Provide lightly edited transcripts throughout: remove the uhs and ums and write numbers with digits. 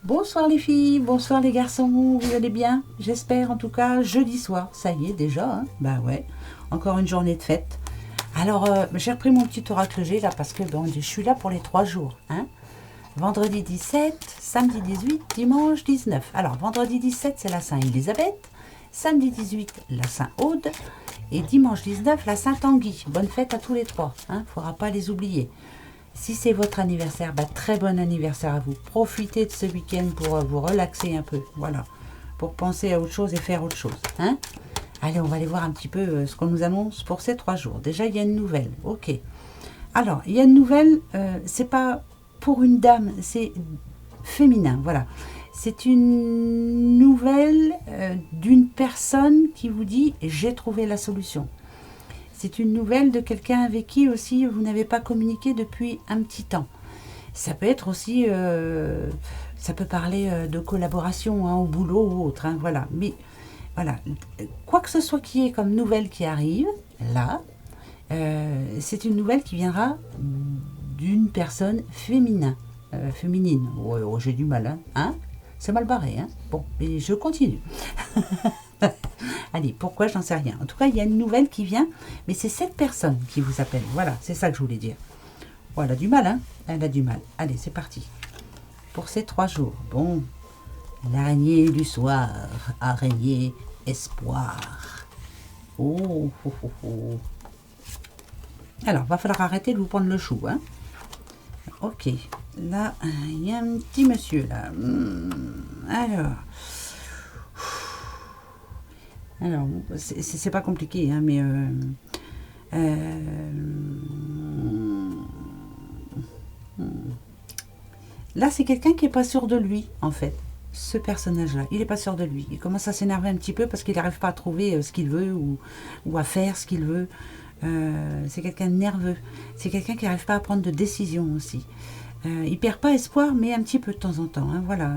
Bonsoir les filles, bonsoir les garçons, vous allez bien? J'espère en tout cas, jeudi soir, ça y est déjà, hein. Bah ouais, encore une journée de fête. Alors j'ai repris mon petit oracle G là parce que bon, je suis là pour les 3 jours, hein. Vendredi 17, samedi 18, dimanche 19. Alors vendredi 17 c'est la Saint-Élisabeth, samedi 18 la Saint-Aude et dimanche 19 la Saint-Tanguy. Bonne fête à tous les trois, hein, faudra pas les oublier. Si c'est votre anniversaire, bah, très bon anniversaire à vous. Profitez de ce week-end pour vous relaxer un peu. Voilà. Pour penser à autre chose et faire autre chose. Hein? Allez, on va aller voir un petit peu ce qu'on nous annonce pour ces 3 jours. Déjà, il y a une nouvelle. Ok. Alors, il y a une nouvelle. C'est pas pour une dame, c'est féminin. Voilà. C'est une nouvelle d'une personne qui vous dit « J'ai trouvé la solution ». C'est une nouvelle de quelqu'un avec qui aussi vous n'avez pas communiqué depuis un petit temps. Ça peut être aussi, ça peut parler de collaboration hein, au boulot ou autre, hein, voilà. Mais voilà, quoi que ce soit qui est comme nouvelle qui arrive, là, c'est une nouvelle qui viendra d'une personne féminine. Ouais, oh, j'ai du mal, hein, c'est mal barré, hein. Bon, mais je continue. Allez, pourquoi, j'en sais rien. En tout cas, il y a une nouvelle qui vient, mais c'est cette personne qui vous appelle. Voilà, c'est ça que je voulais dire. Bon, elle a du mal, hein. Elle a du mal. Allez, c'est parti. Pour ces 3 jours. Bon, l'araignée du soir, araignée espoir. Oh, oh, oh, oh. Alors, va falloir arrêter de vous prendre le chou, hein. Ok, là, il y a un petit monsieur, là. Alors, c'est pas compliqué, hein, mais là, c'est quelqu'un qui est pas sûr de lui, en fait. Ce personnage-là, il est pas sûr de lui. Il commence à s'énerver un petit peu parce qu'il n'arrive pas à trouver ce qu'il veut ou à faire ce qu'il veut. C'est quelqu'un de nerveux. C'est quelqu'un qui n'arrive pas à prendre de décision aussi. Il perd pas espoir, mais un petit peu de temps en temps. Hein, voilà.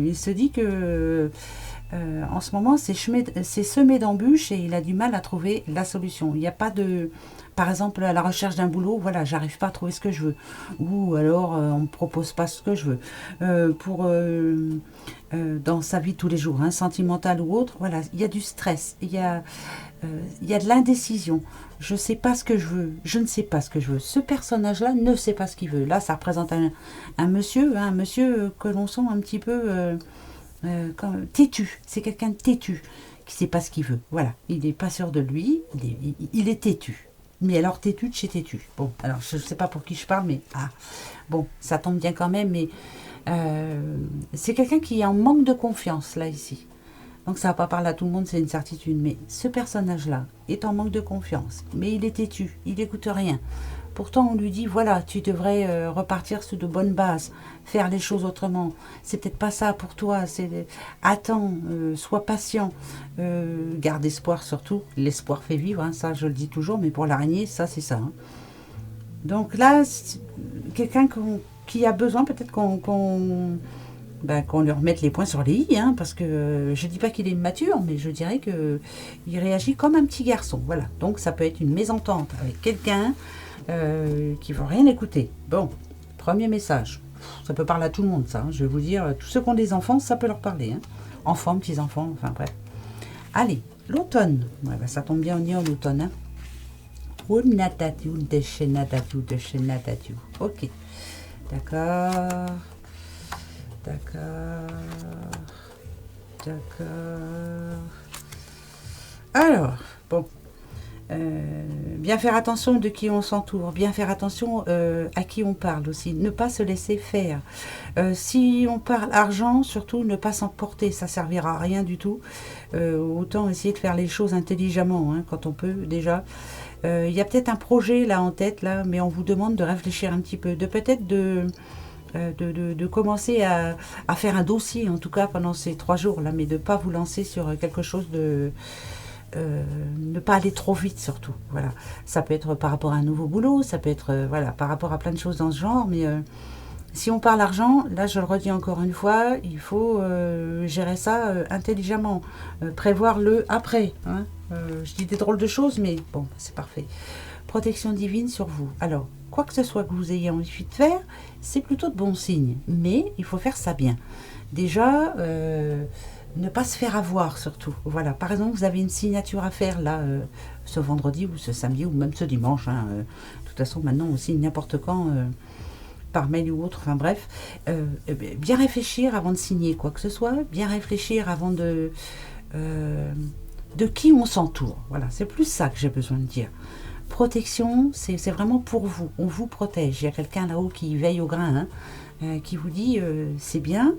Il se dit que en ce moment, c'est semé d'embûches et il a du mal à trouver la solution. Il n'y a pas de... Par exemple, à la recherche d'un boulot, voilà, j'arrive pas à trouver ce que je veux. Ou alors, on me propose pas ce que je veux. Dans sa vie de tous les jours, hein, sentimentale ou autre, voilà, il y a du stress, il y a de l'indécision. Je sais pas ce que je veux, je ne sais pas ce que je veux. Ce personnage-là ne sait pas ce qu'il veut. Là, ça représente un monsieur, hein, un monsieur que l'on sent un petit peu... têtu, c'est quelqu'un de têtu qui sait pas ce qu'il veut. Voilà, il n'est pas sûr de lui, il est têtu. Mais alors têtu de chez têtu. Bon, alors je ne sais pas pour qui je parle, mais bon, ça tombe bien quand même. Mais c'est quelqu'un qui est en manque de confiance là ici. Donc ça va pas parler à tout le monde, c'est une certitude. Mais ce personnage-là est en manque de confiance, mais il est têtu, il n'écoute rien. Pourtant, on lui dit, voilà, tu devrais repartir sur de bonnes bases, faire les choses autrement. C'est peut-être pas ça pour toi. Attends, sois patient, garde espoir surtout. L'espoir fait vivre, hein, ça je le dis toujours, mais pour l'araignée, ça c'est ça. Hein. Donc là, quelqu'un qui a besoin peut-être qu'on lui remette les points sur les i, hein, parce que je dis pas qu'il est mature, mais je dirais qu'il réagit comme un petit garçon. Voilà. Donc ça peut être une mésentente avec quelqu'un qui ne veut rien écouter. Bon, premier message. Ça peut parler à tout le monde, ça. Hein. Je vais vous dire, tous ceux qui ont des enfants, ça peut leur parler. Hein. Enfants, petits-enfants, enfin bref. Allez, l'automne. Ouais, bah, ça tombe bien, on y est en automne. Hein. Ok, d'accord. Alors, bon. Bien faire attention de qui on s'entoure, bien faire attention à qui on parle aussi, ne pas se laisser faire. Si on parle argent, surtout ne pas s'emporter, ça servira à rien du tout. Autant essayer de faire les choses intelligemment, hein, quand on peut déjà. Il y a peut-être un projet là en tête, là, mais on vous demande de réfléchir un petit peu, de peut-être de commencer à faire un dossier, en tout cas pendant ces 3 jours là, mais de ne pas vous lancer sur quelque chose de... ne pas aller trop vite surtout, voilà. Ça peut être par rapport à un nouveau boulot, ça peut être voilà, par rapport à plein de choses dans ce genre, mais si on parle argent, là je le redis encore une fois, il faut gérer ça intelligemment, prévoir le après, hein. Je dis des drôles de choses, mais bon, c'est parfait. protection divine sur vous. Alors, quoi que ce soit que vous ayez envie de faire, c'est plutôt de bons signes. Mais il faut faire ça bien. Déjà, ne pas se faire avoir surtout. Voilà. Par exemple, vous avez une signature à faire là, ce vendredi ou ce samedi ou même ce dimanche. Hein, de toute façon, maintenant aussi, n'importe quand, par mail ou autre, enfin bref. Bien réfléchir avant de signer quoi que ce soit. Bien réfléchir avant de qui on s'entoure. Voilà, c'est plus ça que j'ai besoin de dire. Protection, c'est vraiment pour vous. On vous protège. Il y a quelqu'un là-haut qui veille au grain, hein, qui vous dit c'est bien,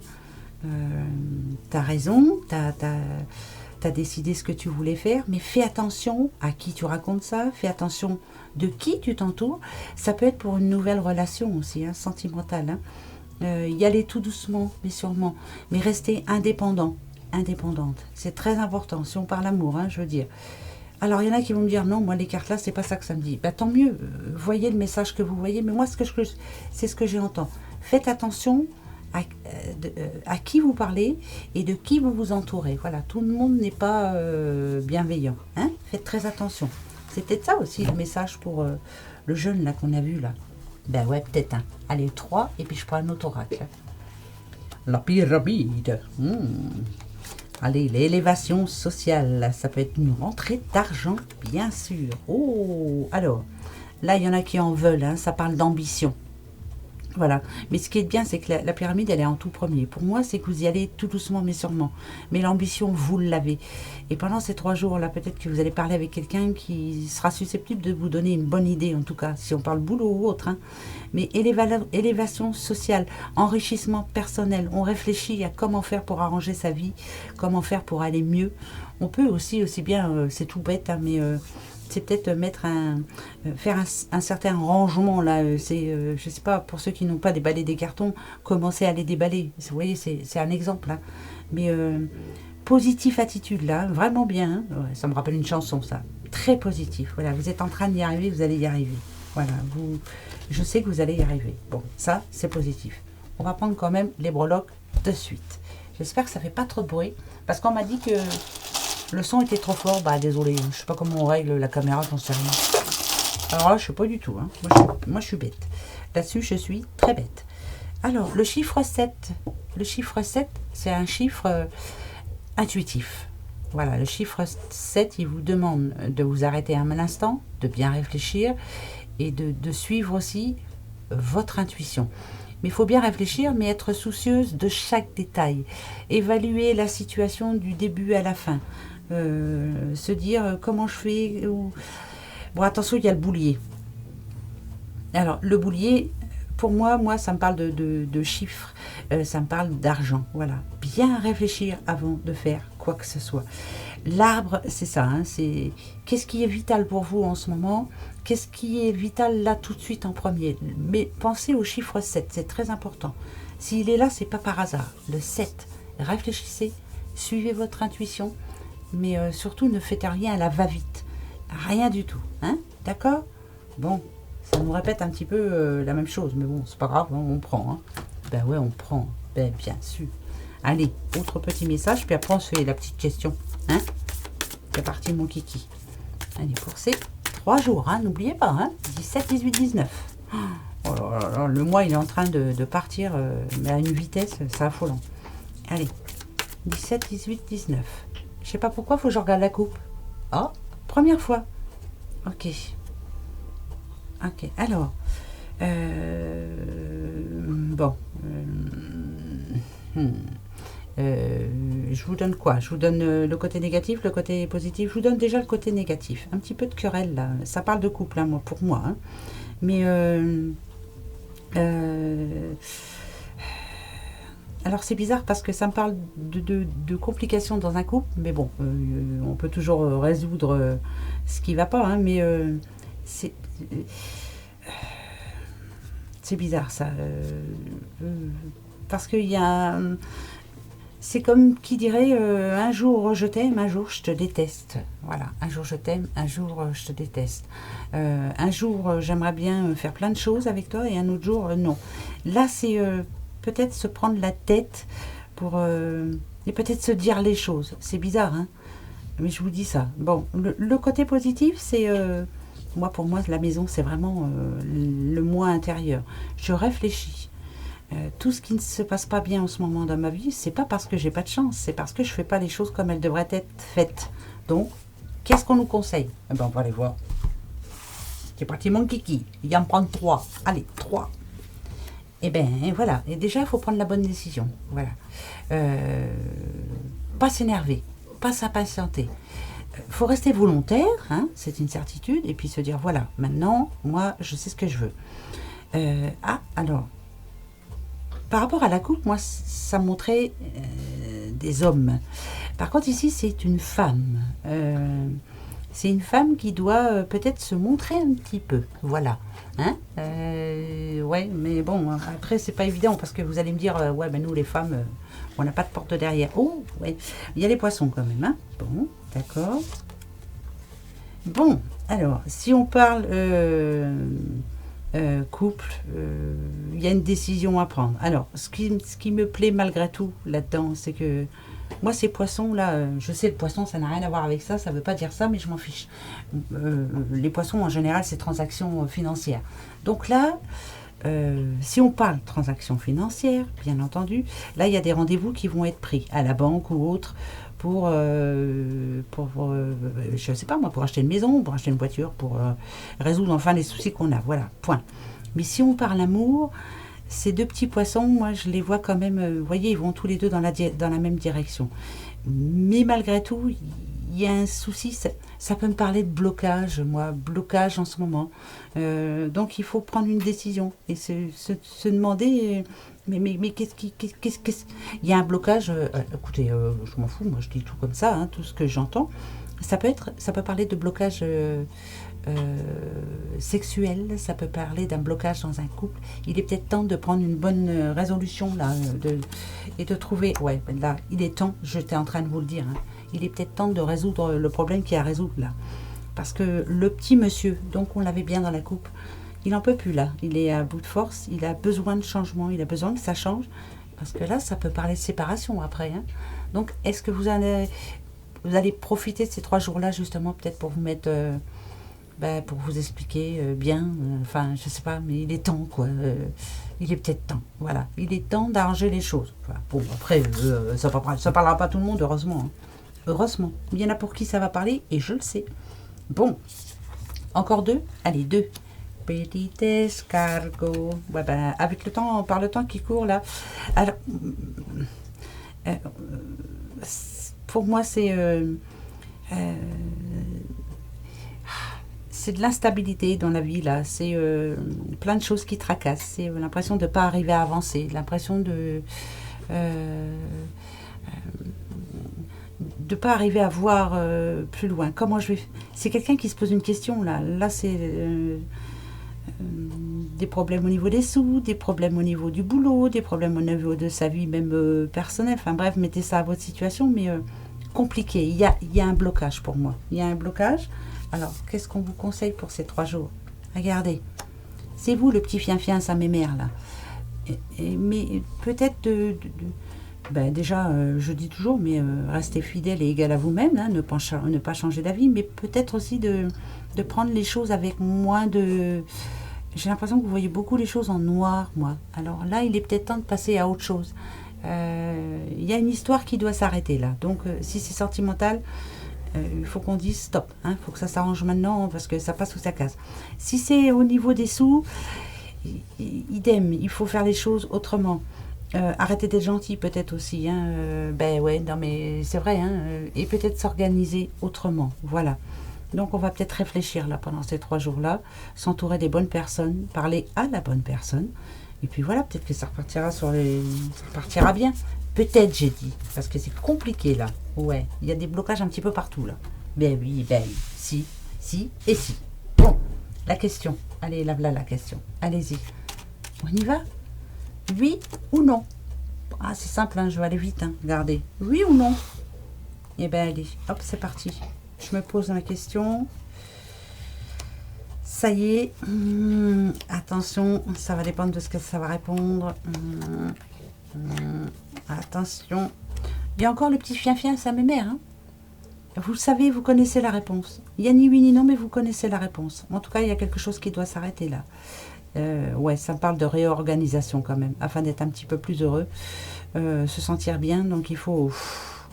t'as raison, t'as décidé ce que tu voulais faire, mais fais attention à qui tu racontes ça, fais attention de qui tu t'entoures. Ça peut être pour une nouvelle relation aussi, hein, sentimentale. Hein. Y aller tout doucement, mais sûrement. Mais rester indépendant, indépendante. C'est très important, si on parle amour, hein, je veux dire. Alors, il y en a qui vont me dire, non, moi, les cartes là, c'est pas ça que ça me dit. Bah, tant mieux, voyez le message que vous voyez, mais moi, c'est ce que j'entends. Faites attention à qui vous parlez et de qui vous vous entourez. Voilà, tout le monde n'est pas bienveillant. Hein. Faites très attention. C'est peut-être ça aussi le message pour le jeune là qu'on a vu là. Ben ouais, peut-être un. Allez, 3, et puis je prends un autre oracle. La pyramide. Allez, l'élévation sociale, ça peut être une rentrée d'argent, bien sûr. Oh, alors, là, il y en a qui en veulent, hein, ça parle d'ambition. Voilà, mais ce qui est bien, c'est que la pyramide, elle est en tout premier. Pour moi, c'est que vous y allez tout doucement, mais sûrement. Mais l'ambition, vous l'avez. Et pendant ces 3 jours-là, peut-être que vous allez parler avec quelqu'un qui sera susceptible de vous donner une bonne idée, en tout cas, si on parle boulot ou autre. Hein. Mais élévation sociale, enrichissement personnel. On réfléchit à comment faire pour arranger sa vie, comment faire pour aller mieux. On peut aussi bien, c'est tout bête, hein, mais... c'est peut-être faire un certain rangement là. C'est, je sais pas, pour ceux qui n'ont pas déballé des cartons, commencer à les déballer. Vous voyez, c'est un exemple là. Mais positive attitude là, vraiment bien. Hein. Ouais, ça me rappelle une chanson ça. Très positif. Voilà, vous êtes en train d'y arriver, vous allez y arriver. Voilà, je sais que vous allez y arriver. Bon, ça c'est positif. On va prendre quand même les breloques de suite. J'espère que ça fait pas trop de bruit, parce qu'on m'a dit que le son était trop fort. Bah désolé, je sais pas comment on règle la caméra, j'en sais rien. Alors là, je sais pas du tout. Hein. Moi, je suis bête. Là-dessus, je suis très bête. Alors, le chiffre 7. Le chiffre 7, c'est un chiffre intuitif. Voilà, le chiffre 7, il vous demande de vous arrêter un instant, de bien réfléchir et de suivre aussi votre intuition. Mais il faut bien réfléchir, mais être soucieuse de chaque détail. Évaluer la situation du début à la fin. Se dire comment je fais. Bon, attention, il y a le boulier. Alors, le boulier, pour moi, ça me parle de chiffres. Ça me parle d'argent. Voilà. Bien réfléchir avant de faire quoi que ce soit. L'arbre, c'est ça. Hein, c'est qu'est-ce qui est vital pour vous en ce moment? Qu'est-ce qui est vital là tout de suite en premier? Mais pensez au chiffre 7, c'est très important. S'il est là, c'est pas par hasard. Le 7, réfléchissez, suivez votre intuition, mais surtout ne faites rien à la va-vite. Rien du tout. Hein? D'accord? Bon, ça nous répète un petit peu la même chose, mais bon, c'est pas grave, hein, on prend. Hein. Ben ouais, on prend. Ben bien sûr. Allez, autre petit message, puis après on se fait la petite question. Hein? C'est parti mon kiki. Allez, pour ces 3 jours, hein, n'oubliez pas, hein, 17, 18, 19. Oh là là, le mois il est en train de partir, mais à une vitesse, c'est affolant. Allez, 17, 18, 19. Je sais pas pourquoi, il faut que je regarde la coupe. Oh, première fois. Ok. Ok, alors. Bon. Je vous donne quoi? Je vous donne le côté négatif, le côté positif. Je vous donne déjà le côté négatif. Un petit peu de querelle là. Ça parle de couple, hein, pour moi. Hein. Mais alors c'est bizarre parce que ça me parle de complications dans un couple. Mais bon, on peut toujours résoudre ce qui va pas. Hein, mais c'est bizarre ça. Parce qu'il y a... c'est comme qui dirait un jour je t'aime, un jour je te déteste. Voilà, un jour je t'aime, un jour je te déteste. Un jour j'aimerais bien faire plein de choses avec toi et un autre jour non. Là c'est peut-être se prendre la tête pour et peut-être se dire les choses. C'est bizarre, hein, mais je vous dis ça. Bon, le côté positif c'est Moi, pour moi, la maison, c'est vraiment le moi intérieur. Je réfléchis. Tout ce qui ne se passe pas bien en ce moment dans ma vie, c'est pas parce que j'ai pas de chance, c'est parce que je fais pas les choses comme elles devraient être faites. Donc, qu'est-ce qu'on nous conseille? Eh ben, on va aller voir. C'est parti mon kiki, il y en prend 3. Allez, 3. Et bien voilà, et déjà il faut prendre la bonne décision. Voilà. Pas s'énerver, pas s'impatienter. Faut rester volontaire, hein, c'est une certitude, et puis se dire voilà, maintenant, moi, je sais ce que je veux. Alors, par rapport à la coupe, moi, ça montrait des hommes. Par contre, ici, c'est une femme. C'est une femme qui doit peut-être se montrer un petit peu. Voilà. Hein, ouais, mais bon, après, c'est pas évident parce que vous allez me dire, ouais, ben nous, les femmes, on n'a pas de porte derrière. Oh, ouais, il y a les poissons quand même. Hein. Bon, d'accord. Bon, alors, si on parle couple, il y a une décision à prendre. Alors, ce qui me plaît malgré tout là-dedans, c'est que moi, ces poissons-là, je sais, le poisson, ça n'a rien à voir avec ça, ça ne veut pas dire ça, mais je m'en fiche. Les poissons, en général, c'est transactions financières. Donc là, si on parle transactions financières, bien entendu, là, il y a des rendez-vous qui vont être pris à la banque ou autre pour je sais pas moi, pour acheter une maison, pour acheter une voiture, pour résoudre enfin les soucis qu'on a. Voilà, point. Mais si on parle amour, ces deux petits poissons, moi, je les vois quand même, vous voyez, ils vont tous les deux dans la même direction. Mais malgré tout, il y a un souci, ça peut me parler de blocage, moi, blocage en ce moment. Donc, il faut prendre une décision et se demander, mais qu'est-ce qui... Il y a un blocage, écoutez, je m'en fous, moi, je dis tout comme ça, hein, tout ce que j'entends. Ça peut parler de blocage sexuel, ça peut parler d'un blocage dans un couple. Il est peut-être temps de prendre une bonne résolution là, et de trouver. Ouais, là, il est temps. J'étais en train de vous le dire. Hein, il est peut-être temps de résoudre le problème qu'il y a à résoudre là, parce que le petit monsieur, donc on l'avait bien dans la coupe, il en peut plus là. Il est à bout de force. Il a besoin de changement. Il a besoin que ça change, parce que là, ça peut parler de séparation après. Hein. Donc, est-ce que vous allez profiter de ces 3 jours-là justement peut-être pour vous mettre pour vous expliquer bien, enfin je sais pas, mais il est temps quoi, il est peut-être temps, voilà, il est temps d'arranger les choses. Voilà. Bon après ça parlera pas tout le monde heureusement, hein. Heureusement, il y en a pour qui ça va parler et je le sais. Bon, encore 2, allez 2. Petit escargot, ouais, avec le temps, par le temps qui court là. Alors, pour moi c'est de l'instabilité dans la vie là, c'est plein de choses qui tracassent, c'est l'impression de ne pas arriver à avancer, l'impression de pas arriver à voir plus loin. Comment je vais... C'est quelqu'un qui se pose une question là. Là c'est des problèmes au niveau des sous, des problèmes au niveau du boulot, des problèmes au niveau de sa vie même personnelle. Enfin bref, mettez ça à votre situation, mais compliqué. Il y a un blocage pour moi. Il y a un blocage. Alors, qu'est-ce qu'on vous conseille pour ces 3 jours? Regardez, c'est vous le petit fien-fien, ça m'émère là. Mais peut-être déjà, je dis toujours, mais restez fidèle et égal à vous-même, hein, ne pas changer d'avis, mais peut-être aussi de prendre les choses avec moins de... J'ai l'impression que vous voyez beaucoup les choses en noir, moi. Alors là, il est peut-être temps de passer à autre chose. Il y a une histoire qui doit s'arrêter là. Donc, si c'est sentimental... il faut qu'on dise stop, il faut que ça s'arrange maintenant parce que ça passe ou ça casse. Si c'est au niveau des sous, idem, il faut faire les choses autrement. Arrêter d'être gentil peut-être aussi, ouais, non mais c'est vrai, et peut-être s'organiser autrement, voilà. Donc on va peut-être réfléchir là pendant ces 3 jours-là, s'entourer des bonnes personnes, parler à la bonne personne, et puis voilà, peut-être que ça repartira bien. Peut-être, j'ai dit, parce que c'est compliqué là. Ouais, il y a des blocages un petit peu partout là. Ben oui, si, et si. Bon, la question. Allez, là, la question. Allez-y. On y va? Oui ou non? Ah, c'est simple, je vais aller vite, regardez. Oui ou non? Eh bien, allez, hop, c'est parti. Je me pose la question. Ça y est. Attention, ça va dépendre de ce que ça va répondre. Attention. Il y a encore le petit fien-fien, ça m'émère. vous savez, vous connaissez la réponse. Il n'y a ni oui ni non, mais vous connaissez la réponse. En tout cas, il y a quelque chose qui doit s'arrêter là. Ouais, ça parle de réorganisation quand même, afin d'être un petit peu plus heureux, se sentir bien. Donc il faut...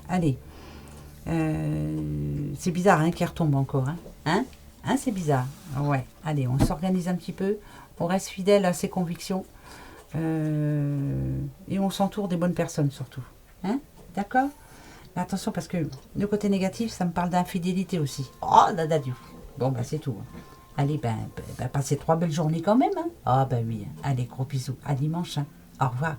allez. C'est bizarre hein, qu'il retombe encore. Hein, c'est bizarre. Ouais, allez, on s'organise un petit peu. On reste fidèle à ses convictions. Et on s'entoure des bonnes personnes surtout. Hein, d'accord? Mais attention parce que le côté négatif, ça me parle d'infidélité aussi. Oh, dadadiou. Bon, bah c'est tout. Allez, passez 3 belles journées quand même. Hein. Ah, bah oui. Allez, gros bisous. À dimanche. Hein. Au revoir.